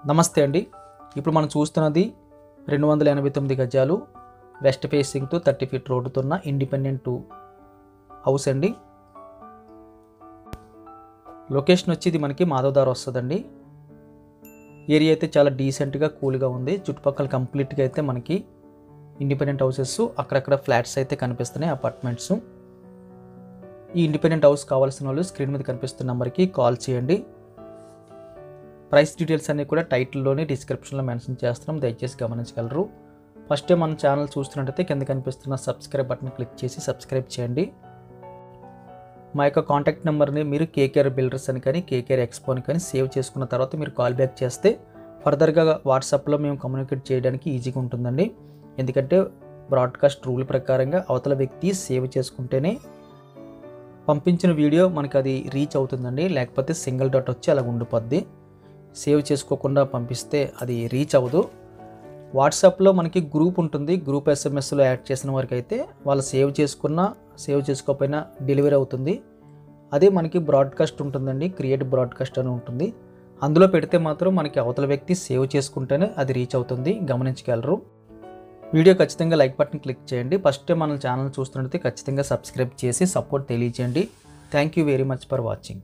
నమస్తే అండి. ఇప్పుడు మనం చూస్తున్నది 289 గజాలు వెస్ట్ ఫేసింగ్తో 30 ఫీట్ రోడ్డుతున్న ఇండిపెండెంట్ హౌస్ అండి. లొకేషన్ వచ్చి ఇది మనకి మాధవదార్ వస్తుందండి. ఏరియా అయితే చాలా డీసెంట్గా కూల్గా ఉంది. చుట్టుపక్కల కంప్లీట్గా అయితే మనకి ఇండిపెండెంట్ హౌసెస్, అక్కడక్కడ ఫ్లాట్స్ అయితే కనిపిస్తున్నాయి, అపార్ట్మెంట్స్. ఈ ఇండిపెండెంట్ హౌస్ కావాల్సిన వాళ్ళు స్క్రీన్ మీద కనిపిస్తున్న నెంబర్కి కాల్ చేయండి. ప్రైస్ డీటెయిల్స్ అన్నీ కూడా టైటిల్లోనే డిస్క్రిప్షన్లో మెన్షన్ చేస్తున్నాం, దయచేసి గమనించగలరు. ఫస్ట్ టైం మన ఛానల్ చూస్తున్నట్టయితే కింద కనిపిస్తున్న సబ్స్క్రైబ్ బటన్ క్లిక్ చేసి సబ్స్క్రైబ్ చేయండి. మా యొక్క కాంటాక్ట్ నెంబర్ని మీరు కేకేఆర్ బిల్డర్స్ అని కానీ కేకేఆర్ ఎక్స్పో అని కానీ సేవ్ చేసుకున్న తర్వాత మీరు కాల్ బ్యాక్ చేస్తే ఫర్దర్గా వాట్సాప్లో మేము కమ్యూనికేట్ చేయడానికి ఈజీగా ఉంటుందండి. ఎందుకంటే బ్రాడ్కాస్ట్ రూల్ ప్రకారంగా అవతల వ్యక్తి సేవ్ చేసుకుంటేనే పంపించిన వీడియో మనకి అది రీచ్ అవుతుందండి. లేకపోతే సింగిల్ డాట్ వచ్చి అలా ఉండిపోద్ది. సేవ్ చేసుకోకుండా పంపిస్తే అది రీచ్ అవ్వదు. వాట్సాప్లో మనకి గ్రూప్ ఉంటుంది. గ్రూప్ ఎస్ఎంఎస్లో యాడ్ చేసిన వారికి అయితే వాళ్ళు సేవ్ చేసుకోకపోయినా డెలివరీ అవుతుంది. అదే మనకి బ్రాడ్కాస్ట్ ఉంటుందండి, క్రియేట్ బ్రాడ్కాస్ట్ అని ఉంటుంది. అందులో పెడితే మాత్రం మనకి అవతల వ్యక్తి సేవ్ చేసుకుంటేనే అది రీచ్ అవుతుంది, గమనించగలరు. వీడియో ఖచ్చితంగా లైక్ బటన్ క్లిక్ చేయండి. ఫస్ట్ టైం మన ఛానల్ చూస్తున్నట్లయితే ఖచ్చితంగా సబ్స్క్రైబ్ చేసి సపోర్ట్ తెలియజేయండి. Thank you very much for watching.